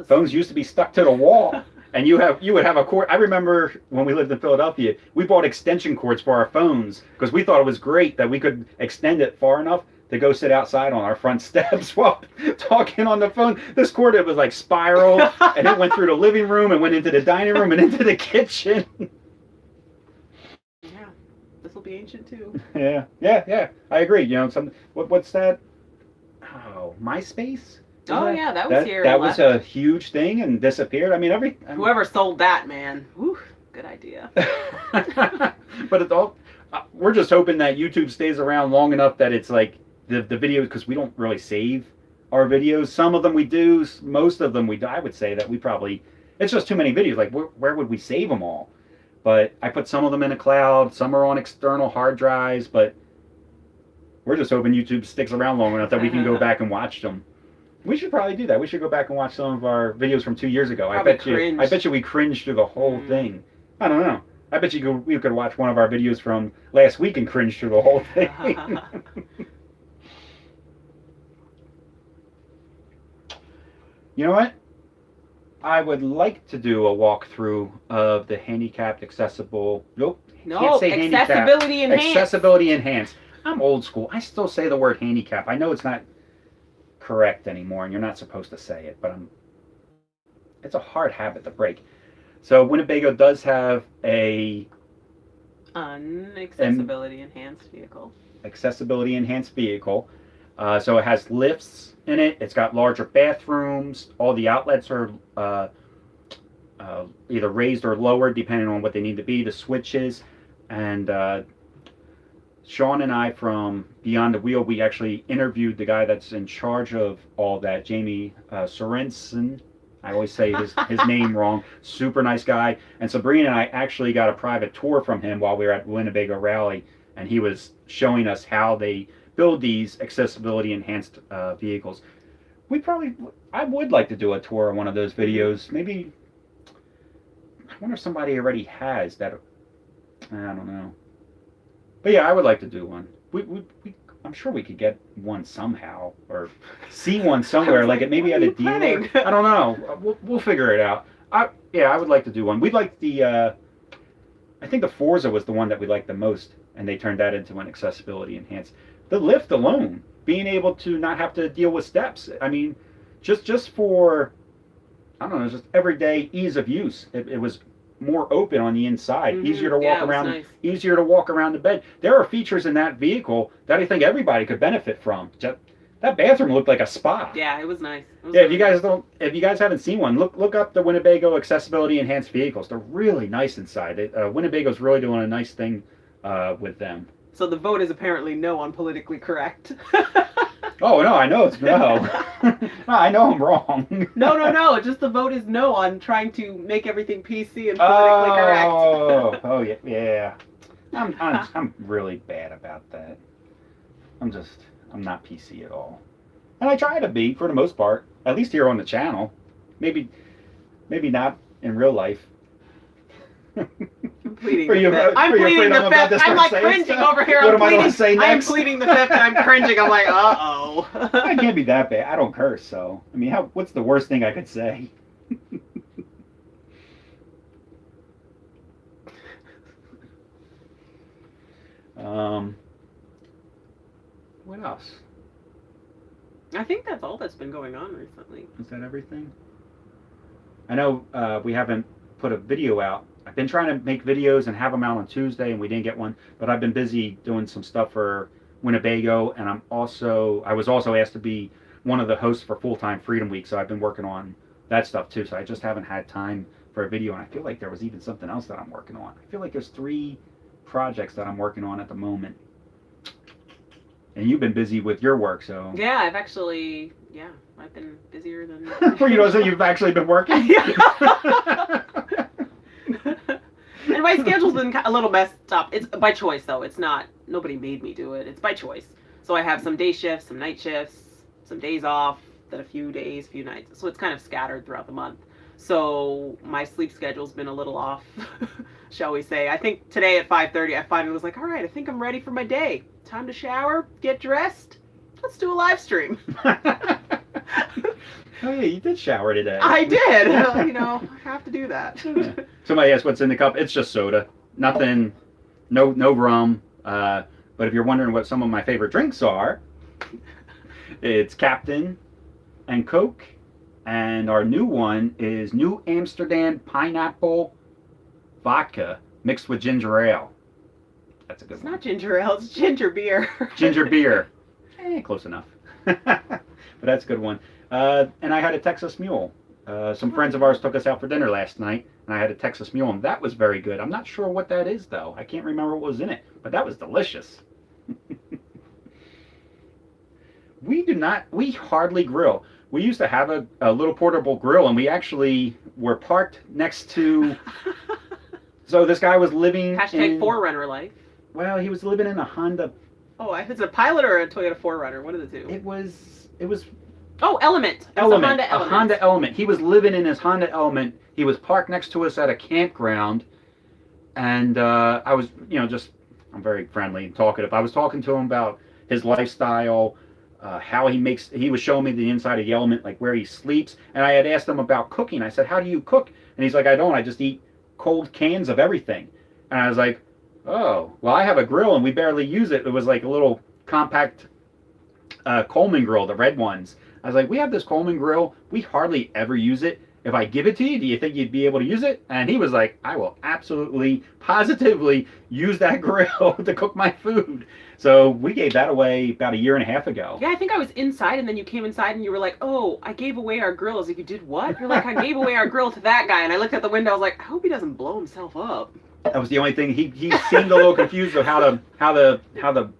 phones used to be stuck to the wall, and you would have a cord. I remember when we lived in Philadelphia, we bought extension cords for our phones because we thought it was great that we could extend it far enough to go sit outside on our front steps while talking on the phone. This cord, it was like spiral, and it went through the living room and went into the dining room and into the kitchen. Yeah, this will be ancient too. Yeah. I agree. What's that? Oh, MySpace? Yeah, that was here. That was a huge thing and disappeared. I mean, whoever sold that, man. Whew, good idea. But we're just hoping that YouTube stays around long enough that it's like the videos, because we don't really save our videos. Some of them we do, most of them we do. I would say that we probably, it's just too many videos. Like where would we save them all? But I put some of them in a cloud, some are on external hard drives, but we're just hoping YouTube sticks around long enough that we can go back and watch them. We should probably do that. We should go back and watch some of our videos from 2 years ago. I bet you we cringed through the whole thing. I don't know. I bet we could watch one of our videos from last week and cringe through the whole thing. You know what? I would like to do a walkthrough of the handicapped accessible. Nope. No, Can't say accessibility handicap. enhanced. Accessibility enhanced. I'm old school. I still say the word handicap. I know it's not correct anymore, and you're not supposed to say it, but it's a hard habit to break. So Winnebago does have a accessibility enhanced vehicle. Accessibility enhanced vehicle. So it has lifts in it. It's got larger bathrooms. All the outlets are either raised or lowered depending on what they need to be. The switches, and Sean and I from Beyond the Wheel, we actually interviewed the guy that's in charge of all that, Jamie Sorensen. I always say his name wrong. Super nice guy. And Sabrina and I actually got a private tour from him while we were at Winnebago Rally, and he was showing us how they build these accessibility enhanced vehicles. I would like to do a tour on one of those videos. Maybe, I wonder if somebody already has that. I don't know. But yeah, I would like to do one. I'm sure we could get one somehow, or see one somewhere, like it maybe at a dealer. I don't know. We'll figure it out. I would like to do one. We'd like I think the Forza was the one that we liked the most, and they turned that into an accessibility enhanced. The lift alone, being able to not have to deal with steps. I mean, just for, I don't know, just everyday ease of use. It was more open on the inside, easier to walk around, nice. Easier to walk around the bed. There are features in that vehicle that I think everybody could benefit from. That bathroom looked like a spa. Yeah, it was nice. If you guys haven't seen one, look up the Winnebago accessibility enhanced vehicles. They're really nice inside. Winnebago's really doing a nice thing with them. So the vote is apparently no on politically correct. Oh, no, I know it's no. I know I'm wrong. No. Just the vote is no on trying to make everything PC and politically correct. Oh, yeah. I'm really bad about that. I'm not PC at all. And I try to be, for the most part, at least here on the channel. Maybe not in real life. I'm pleading the fifth. I'm like cringing over here. What am I going to say next? I am pleading the fifth and I'm cringing. I'm like, uh-oh. I can't be that bad. I don't curse, so. I mean, what's the worst thing I could say? What else? I think that's all that's been going on recently. Is that everything? I know we haven't put a video out. I've been trying to make videos and have them out on Tuesday, and we didn't get one. But I've been busy doing some stuff for Winnebago, and I was also asked to be one of the hosts for Fulltime Freedom Week, so I've been working on that stuff too. So I just haven't had time for a video, and I feel like there was even something else that I'm working on. I feel like there's 3 projects that I'm working on at the moment. And you've been busy with your work, so. Yeah, I've been busier than. Well, you know, so you've actually been working. And my schedule's been a little messed up. It's by choice, though. It's not. Nobody made me do it. It's by choice. So I have some day shifts, some night shifts, some days off, then a few days, few nights. So it's kind of scattered throughout the month. So my sleep schedule's been a little off, shall we say. I think today at 5:30, I finally was like, all right, I think I'm ready for my day. Time to shower, get dressed. Let's do a live stream. Oh, yeah, you did shower today. I did. I have to do that. Somebody asked what's in the cup. It's just soda. Nothing, no rum. But if you're wondering what some of my favorite drinks are, it's Captain and Coke. And our new one is New Amsterdam Pineapple Vodka mixed with ginger ale. That's a good one. It's not ginger ale, it's ginger beer. Ginger beer. Close enough. But that's a good one. And I had a Texas Mule. Some friends of ours took us out for dinner last night, and I had a Texas mule, and that was very good. I'm not sure what that is, though. I can't remember what was in it, but that was delicious. We hardly grill. We used to have a little portable grill, and we actually were parked next to. So this guy was living Hashtag in. Forerunner life. Well, he was living in a Honda. Oh, it's a Pilot or a Toyota Forerunner. One of the two. It was. Oh, Element. Element. A Honda Element. He was living in his Honda Element. He was parked next to us at a campground, and I was, I'm very friendly and talkative. I was talking to him about his lifestyle, how he was showing me the inside of the Element, like where he sleeps, and I had asked him about cooking. I said, "How do you cook?" And he's like, I just eat cold cans of everything. And I was like, oh, well, I have a grill, and we barely use it. It was like a little compact Coleman grill, the red ones. I was like, we have this Coleman grill. We hardly ever use it. If I give it to you, do you think you'd be able to use it? And he was like, I will absolutely, positively use that grill to cook my food. So we gave that away about 1.5 years ago. Yeah, I think I was inside, and then you came inside, and you were like, oh, I gave away our grill. I was like, you did what? You're like, I gave away our grill to that guy. And I looked at the window. I was like, I hope he doesn't blow himself up. That was the only thing. He seemed a little confused of how the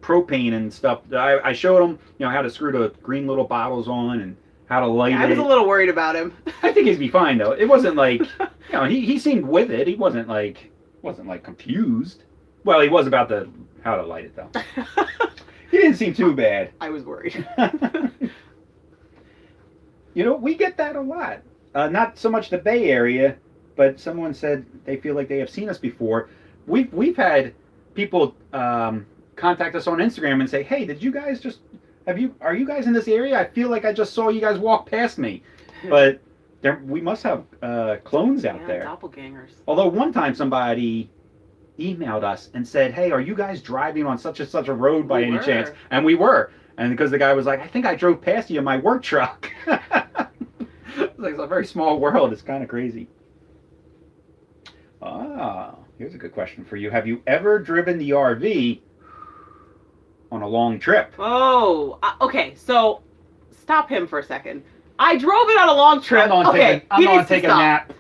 propane and stuff. I showed him, how to screw the green little bottles on and how to light it. I was a little worried about him. I think he'd be fine though. It wasn't like, he seemed with it. He wasn't like confused. Well, he was about how to light it though. He didn't seem too bad. I was worried. We get that a lot. Not so much the Bay Area. But someone said they feel like they have seen us before. We've had people contact us on Instagram and say, "Hey, did you guys are you guys in this area? I feel like I just saw you guys walk past me." But we must have clones out there. Doppelgangers. Although one time somebody emailed us and said, "Hey, are you guys driving on such and such a road by any chance?" And we were. And because the guy was like, "I think I drove past you in my work truck." It's a very small world. It's kind of crazy. Here's a good question for you. Have you ever driven the RV on a long trip? Oh, okay. So stop him for a second. I drove it on a long trip. I'm going to take a nap.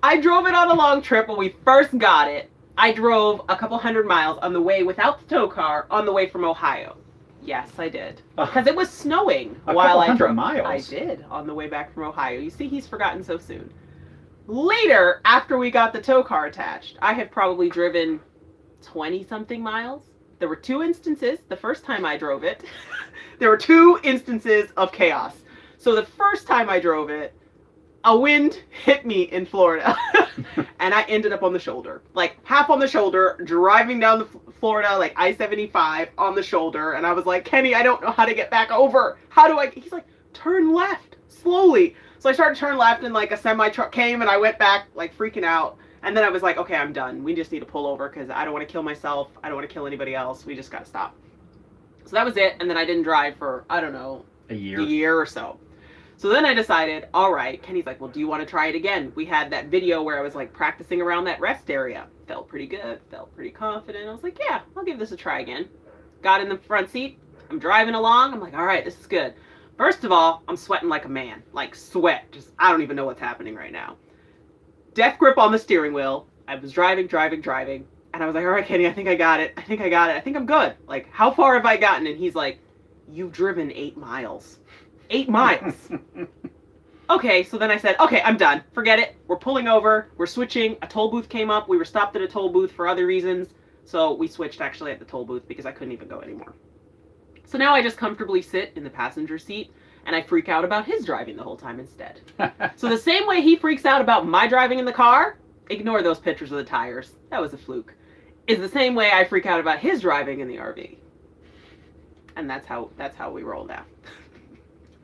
I drove it on a long trip when we first got it. I drove a couple 100 miles on the way without the tow car on the way from Ohio. Yes, I did. Because it was snowing while I drove. Miles. I did on the way back from Ohio. You see, he's forgotten so soon. Later, after we got the tow car attached, I had probably driven 20-something miles. There were 2 instances. The first time I drove it, there were 2 instances of chaos. So the first time I drove it, a wind hit me in Florida, and I ended up on the shoulder. Like, half on the shoulder, driving down the Florida, like I-75 on the shoulder, and I was like, Kenny, I don't know how to get back over. How do I... He's like, turn left, slowly. So I started to turn left, and like a semi-truck came, and I went back, like freaking out. And then I was like, okay, I'm done. We just need to pull over because I don't want to kill myself. I don't want to kill anybody else. We just got to stop. So that was it. And then I didn't drive for, I don't know, a year or so. So then I decided, all right. Kenny's like, well, do you want to try it again? We had that video where I was like practicing around that rest area. Felt pretty good. Felt pretty confident. I was like, yeah, I'll give this a try again. Got in the front seat. I'm driving along. I'm like, all right, this is good. First of all, I'm sweating like a man. Like sweat. Just, I don't even know what's happening right now. Death grip on the steering wheel. I was driving. And I was like, all right, Kenny, I think I got it. I think I'm good. Like, how far have I gotten? And he's like, you've driven 8 miles. 8 miles. Okay, so then I said, okay, I'm done. Forget it. We're pulling over. We're switching. A toll booth came up. We were stopped at a toll booth for other reasons. So we switched actually at the toll booth because I couldn't even go anymore. So now I just comfortably sit in the passenger seat and I freak out about his driving the whole time instead. So the same way he freaks out about my driving in the car, ignore those pictures of the tires. That was a fluke. Is the same way I freak out about his driving in the RV. And that's how we roll now.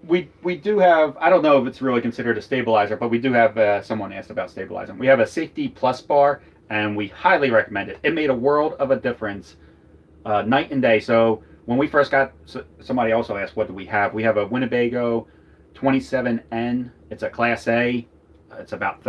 We do have, I don't know if it's really considered a stabilizer, but we do have, someone asked about stabilizing. We have a Safety Plus bar, and we highly recommend it. It made a world of a difference, night and day. So when we first got, somebody also asked, what do we have? We have a Winnebago 27N. It's a Class A. It's about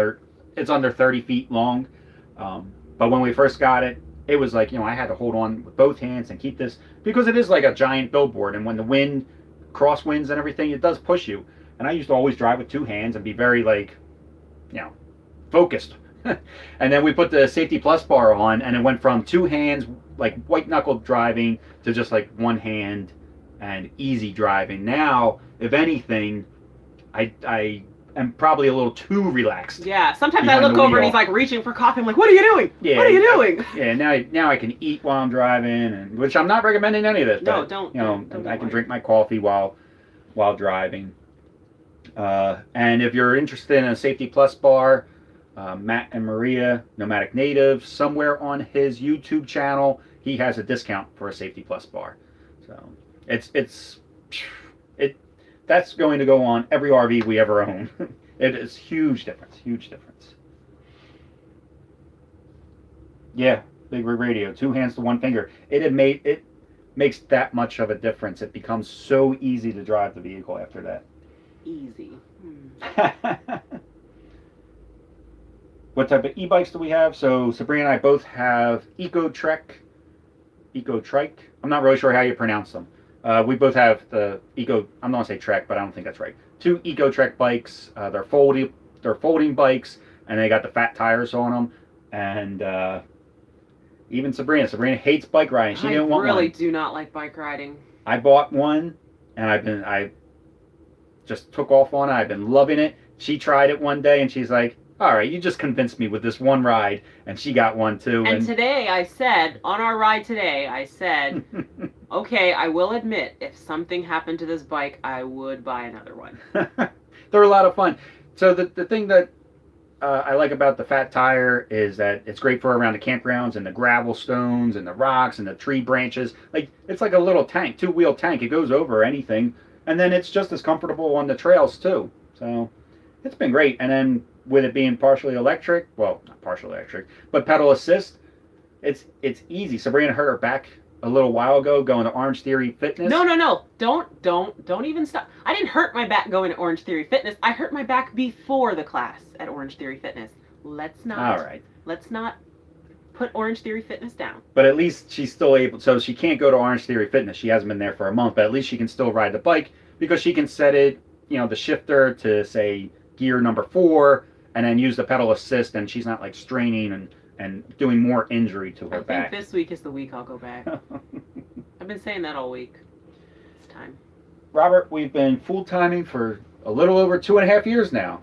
it's under 30 feet long. But when we first got it, it was like, I had to hold on with both hands and keep this, because it is like a giant billboard. And when the wind, crosswinds and everything, it does push you. And I used to always drive with 2 hands and be very like focused. And then we put the Safety Plus bar on, and it went from two hands, like white knuckle driving, to just like one hand and easy driving. Now, if anything, I am probably a little too relaxed. Yeah, sometimes I look over and he's like reaching for coffee. I'm like, what are you doing? Yeah, what are you doing? Now I can eat while I'm driving, and which I'm not recommending any of this. No, but, don't I can drink my coffee while driving. And if you're interested in a Safety Plus bar, Matt and Maria, Nomadic Native, somewhere on his YouTube channel, he has a discount for a Safety Plus bar. So that's going to go on every RV we ever own. It is huge difference. Yeah, Big Rig Radio, 2 hands to 1 finger. It makes that much of a difference. It becomes so easy to drive the vehicle after that. Easy. What type of e-bikes do we have? So Sabrina and I both have Eco-Trek. I'm not really sure how you pronounce them. We both have the Eco. I'm not gonna say Trek, but I don't think that's right. 2 Eco-Trek bikes. They're folding bikes, and they got the fat tires on them. And even Sabrina hates bike riding. She didn't want one. I really do not like bike riding. I bought one, and I just took off on it. I've been loving it. She tried it one day, and she's like, all right, you just convinced me with this one ride, and she got one too. And today on our ride today, I said, okay, I will admit, if something happened to this bike, I would buy another one. They're a lot of fun. So the thing that I like about the fat tire is that it's great for around the campgrounds and the gravel stones and the rocks and the tree branches. Like, it's like a little tank, 2-wheel tank. It goes over anything. And then it's just as comfortable on the trails too. So it's been great. And then with it being partially electric, well, not partially electric, but pedal assist, it's easy. Sabrina hurt her back a little while ago going to Orange Theory Fitness. No. Don't even stop. I didn't hurt my back going to Orange Theory Fitness. I hurt my back before the class at Orange Theory Fitness. Let's not put Orange Theory Fitness down. But at least she's still able, so she can't go to Orange Theory Fitness. She hasn't been there for a month, but at least she can still ride the bike because she can set it, the shifter to say gear number 4 and then use the pedal assist, and she's not like straining and doing more injury to her back. I think this week is the week I'll go back. I've been saying that all week. It's time. Robert, we've been full-timing for a little over 2.5 years now.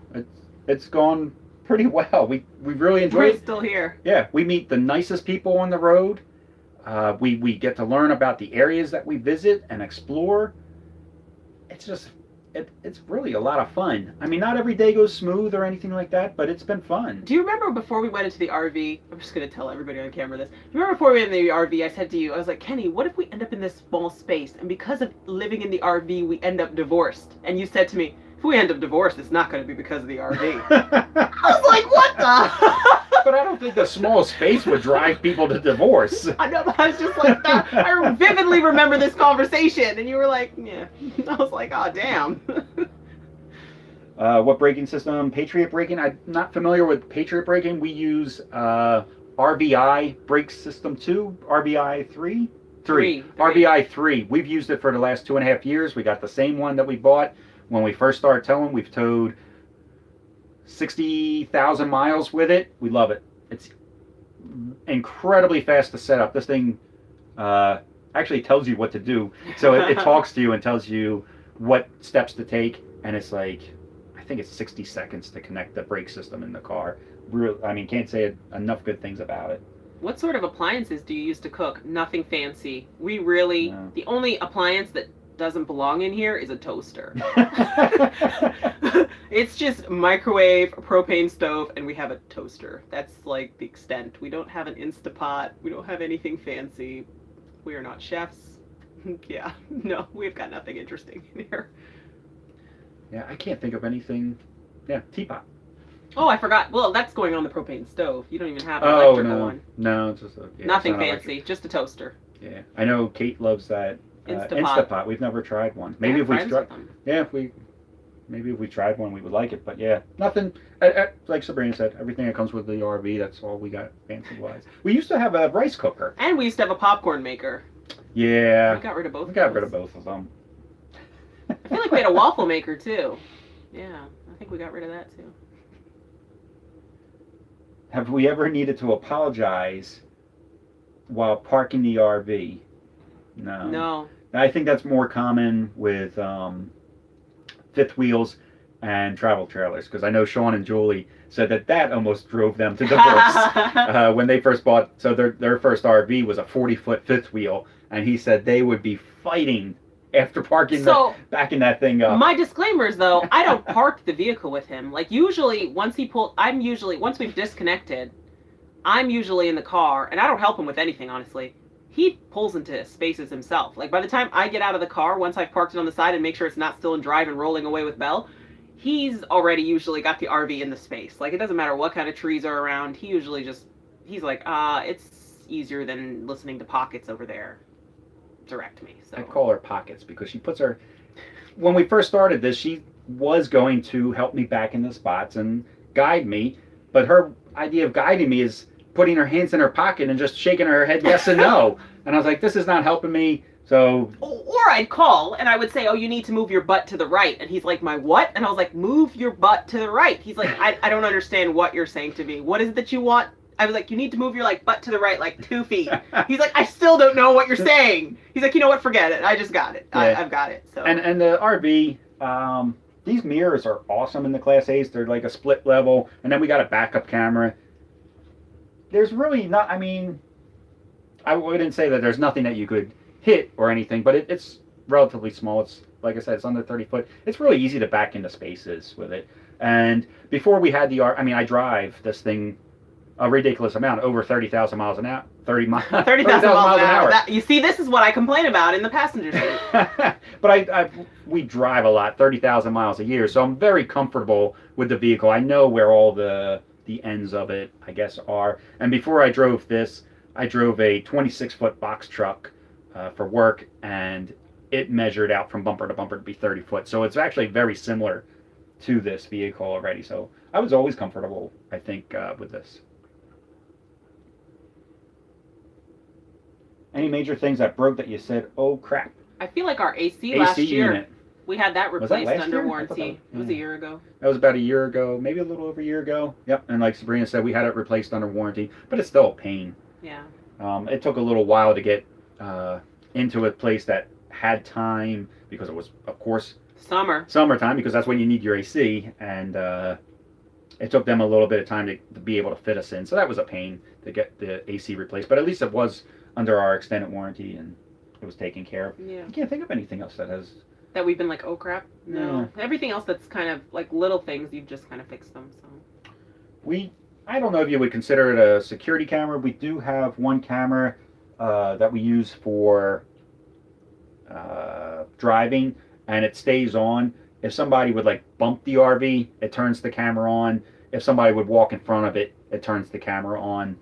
It's gone pretty well. We really enjoy it. We're still here. Yeah, we meet the nicest people on the road. We get to learn about the areas that we visit and explore. It's really a lot of fun. I mean, not every day goes smooth or anything like that, but it's been fun. Do you remember before we went into the RV, I'm just going to tell everybody on camera this. Do you remember before we went into the RV, I said to you, I was like, Kenny, what if we end up in this small space, and because of living in the RV, we end up divorced? And you said to me, if we end up divorced, it's not going to be because of the RV. I was like, what the? But I don't think the small space would drive people to divorce. I know, but I was just like, that. I vividly remember this conversation, and you were like, yeah. I was like, oh, damn. What braking system? Patriot braking? I'm not familiar with Patriot braking. We use RBI brake system 2, RBI 3? 3. RBI 3. We've used it for the last 2.5 years. We got the same one that we bought when we first started towing. We've towed 60,000 miles with it. We love it. It's incredibly fast to set up. This thing actually tells you what to do. So it talks to you and tells you what steps to take. And it's like, I think it's 60 seconds to connect the brake system in the car. Can't say enough good things about it. What sort of appliances do you use to cook? Nothing fancy. The only appliance that doesn't belong in here is a toaster. It's just microwave, propane stove, and we have a toaster. That's like the extent. We don't have an Instapot. We don't have anything fancy. We are not chefs. Yeah, no, we've got nothing interesting in here. Yeah, I can't think of anything. Yeah, teapot. Oh, I forgot. Well, that's going on the propane stove. You don't even have an electrical one. No, it's just nothing fancy, electric. Just a toaster. Yeah, I know Kate loves that Instapot. We've never tried one. Maybe if we tried, maybe if we tried one, we would like it. But yeah, nothing. Like Sabrina said, everything that comes with the RV, that's all we got fancy wise. We used to have a rice cooker, and we used to have a popcorn maker. Yeah, we got rid of both. We got rid of both of them. I feel like we had a waffle maker too. Yeah, I think we got rid of that too. have we ever needed to apologize while parking the RV? No. No. I think that's more common with fifth wheels and travel trailers, because I know Sean and Julie said that almost drove them to divorce when they first bought. So their first RV was a 40-foot fifth wheel, and he said they would be fighting after parking backing that thing up. My disclaimer is, though, I don't park the vehicle with him. Like, usually once we've disconnected, I'm usually in the car, and I don't help him with anything, honestly. He pulls into spaces himself. Like, by the time I get out of the car, once I've parked it on the side and make sure it's not still in drive and rolling away with Belle, he's already usually got the RV in the space. Like, it doesn't matter what kind of trees are around. He usually he's like, it's easier than listening to Pockets over there. Direct me. So I call her Pockets because she puts her. When we first started this, she was going to help me back in the spots and guide me, but her idea of guiding me is putting her hands in her pocket and just shaking her head yes and no. And I was like, this is not helping me. So. Or I'd call and I would say, oh, you need to move your butt to the right. And he's like, my what? And I was like, move your butt to the right. He's like, I don't understand what you're saying to me. What is it that you want? I was like, you need to move your butt to the right 2 feet. He's like, I still don't know what you're saying. He's like, you know what? Forget it. I just got it. Yeah. I've got it. So. And the RV, these mirrors are awesome in the Class A's. They're like a split level, and then we got a backup camera. There's really not. I mean, I wouldn't say that there's nothing that you could hit or anything, but it's relatively small. It's like I said, it's under 30 foot. It's really easy to back into spaces with it. And before we had I drive this thing a ridiculous amount, over 30,000 miles an hour. 30,000 miles an hour. You see, this is what I complain about in the passenger seat. But we drive a lot, 30,000 miles a year, so I'm very comfortable with the vehicle. I know where all the ends of it, I guess, are. And before I drove this, I drove a 26-foot box truck for work, and it measured out from bumper to bumper to be 30 foot. So it's actually very similar to this vehicle already. So I was always comfortable, I think, with this. Any major things that broke that you said, oh crap? I feel like our AC last year, unit. We had that replaced under year? warranty. It was a year ago. That was about a year ago, maybe a little over a year ago. Yep, and like Sabrina said, we had it replaced under warranty, but it's still a pain. Yeah. It took a little while to get into a place that had time, because it was, of course, summertime, because that's when you need your AC, and it took them a little bit of time to be able to fit us in. So that was a pain to get the AC replaced, but at least it was under our extended warranty, and it was taken care of. Yeah. I can't think of anything else that we've been like, oh crap. No. Yeah. Everything else that's kind of like little things, you've just kind of fixed them. So. I don't know if you would consider it a security camera. We do have one camera that we use for driving, and it stays on. If somebody would bump the RV, it turns the camera on. If somebody would walk in front of it, it turns the camera on.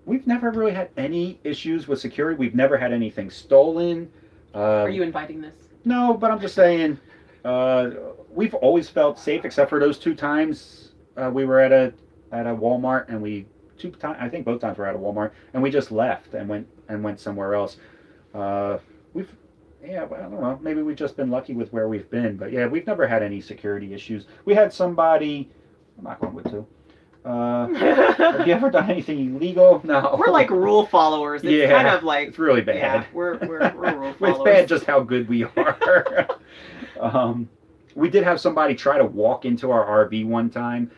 We've never really had any issues with security. We've never had anything stolen. Are you inviting this? No, but I'm just saying, we've always felt safe, except for those 2 times we were at a Walmart, and I think both times we were at a Walmart, and we just left and went somewhere else. I don't know, maybe we've just been lucky with where we've been, but yeah, we've never had any security issues. We had somebody, I'm not going with two. Have you ever done anything illegal? No. We're like rule followers. It's kind of like, it's really bad. Yeah, we're rule followers. It's bad just how good we are. We did have somebody try to walk into our RV one time.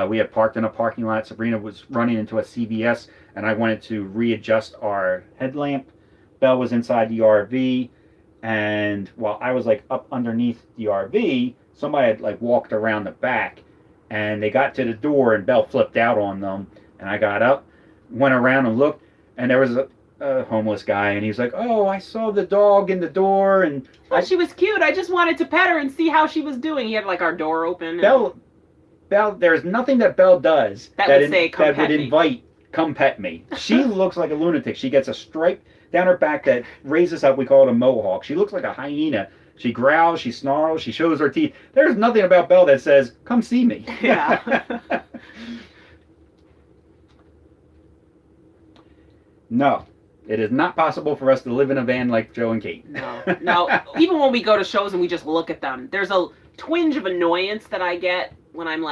We had parked in a parking lot. Sabrina was running into a CVS, and I wanted to readjust our headlamp. Belle was inside the RV, and while I was up underneath the RV, somebody had walked around the back, and they got to the door, and Belle flipped out on them, and I got up, went around and looked, and there was a homeless guy, and he's like, oh, I saw the dog in the door, and she was cute. I just wanted to pet her and see how she was doing. He had our door open. Belle, there's nothing that Belle does that would invite, come pet me. She looks like a lunatic. She gets a stripe down her back that raises up. We call it a mohawk. She looks like a hyena. She growls, she snarls, she shows her teeth. There's nothing about Belle that says, come see me. Yeah. No, it is not possible for us to live in a van like Joe and Kate. No. Even when we go to shows and we just look at them, there's a twinge of annoyance that I get when I'm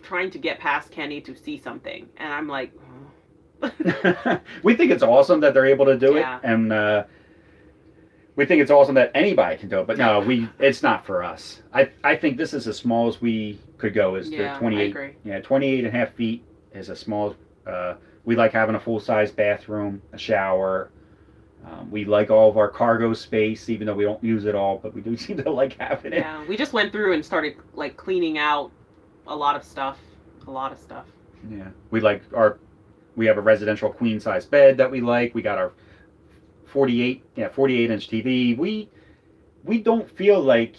trying to get past Kenny to see something, and I'm like, We think it's awesome that they're able to do Yeah. it, and we think it's awesome that anybody can do it. But no, it's not for us. I think this is as small as we could go. Is Yeah, the 28? I agree. Yeah, 28 and a half feet is as small as we like having a full size bathroom, a shower. We like all of our cargo space, even though we don't use it all, but we do seem to like having it. Yeah, we just went through and started like cleaning out a lot of stuff. Yeah, we have a residential queen size bed that we like. We got our 48 inch TV. We don't feel like,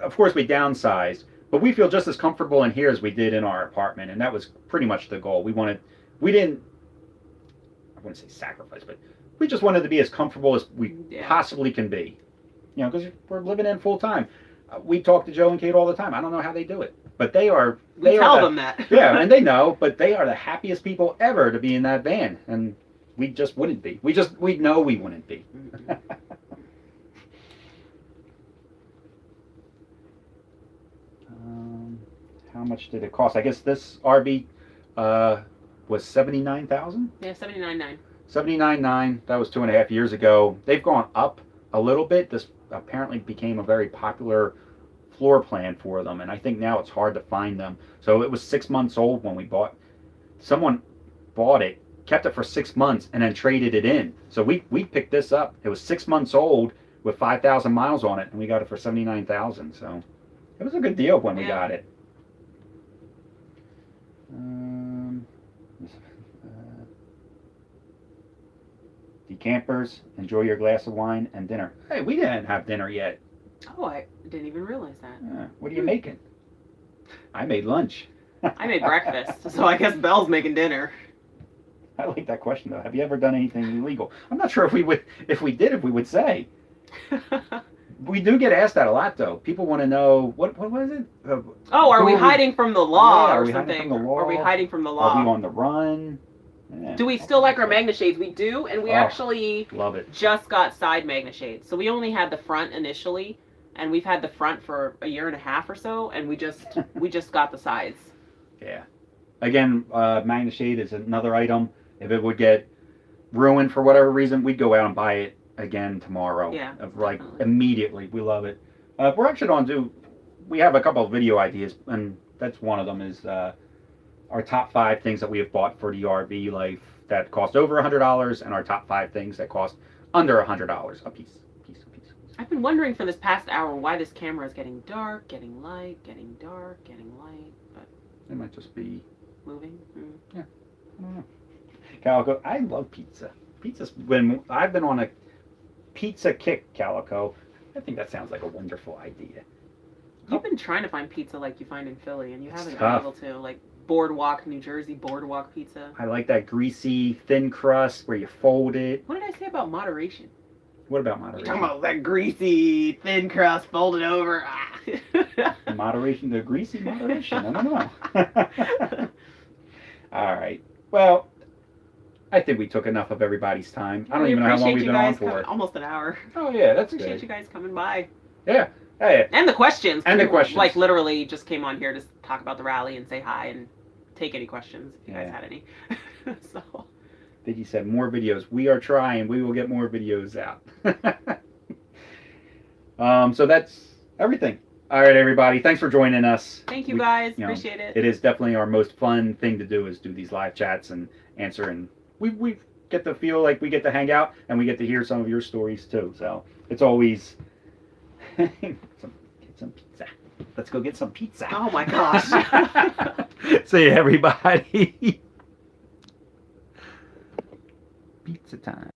of course we downsized, but we feel just as comfortable in here as we did in our apartment, and that was pretty much the goal. We didn't, I wouldn't say sacrifice, but we just wanted to be as comfortable as we possibly can be. You know, because we're living in full time. We talk to Joe and Kate all the time. I don't know how they do it, but they tell them that. Yeah, and they know, but they are the happiest people ever to be in that van, and we just wouldn't be. We know we wouldn't be. How much did it cost? I guess this RV was $79,000. Yeah, $79,900. $79,900. That was 2.5 years ago. They've gone up a little bit. This apparently became a very popular floor plan for them, and I think now it's hard to find them. So it was 6 months old when we bought. Someone bought it, kept it for 6 months, and then traded it in. So we picked this up. It was 6 months old with 5,000 miles on it, and we got it for $79,000. So it was a good deal when we got it. Decampers, enjoy your glass of wine and dinner. Hey, we didn't have dinner yet. Oh, I didn't even realize that. What are you making? I made lunch. I made breakfast, so I guess Belle's making dinner. I like that question though. Have you ever done anything illegal? I'm not sure if we would say. We do get asked that a lot though. People want to know what was it? Are we hiding from the law or something? Are we hiding from the law? Are we on the run? Yeah. Do we still like our magnet shades? We do, and we actually love it. Just got side magnet shades. So we only had the front initially, and we've had the front for a year and a half or so, and we just got the sides. Yeah. Again, magnet shade is another item. If it would get ruined for whatever reason, we'd go out and buy it again tomorrow. Yeah. Like immediately. We love it. We're actually going to we have a couple of video ideas, and that's one of them is our top 5 things that we have bought for the RV life that cost over $100, and our top 5 things that cost under $100 a piece. I've been wondering for this past hour why this camera is getting dark, getting light, getting dark, getting light, but it might just be moving. Yeah, I don't know. Calico, I love pizza. When I've been on a pizza kick, Calico, I think that sounds like a wonderful idea. You've been trying to find pizza like you find in Philly, and you haven't been tough. able to, like Boardwalk, New Jersey, Boardwalk pizza. I like that greasy, thin crust where you fold it. What did I say about moderation? What about moderation? You're talking about that greasy, thin crust folded over. Moderation, the greasy moderation. I don't know. All right. Well, I think we took enough of everybody's time. I don't even know how long we've been on for. Almost an hour. Oh yeah, that's Appreciate good. you guys coming by. Yeah. Hey. And the questions. And the questions. Like literally just came on here to talk about the rally and say hi and take any questions if you guys had any. So. Vicky said more videos. We are trying. We will get more videos out. So that's everything. All right, everybody. Thanks for joining us. Thank you guys. Appreciate it. It is definitely our most fun thing to do is do these live chats and answer. And we get to feel like we get to hang out and we get to hear some of your stories too. So it's always get some pizza. Let's go get some pizza. Oh my gosh. See you, everybody. Pizza time.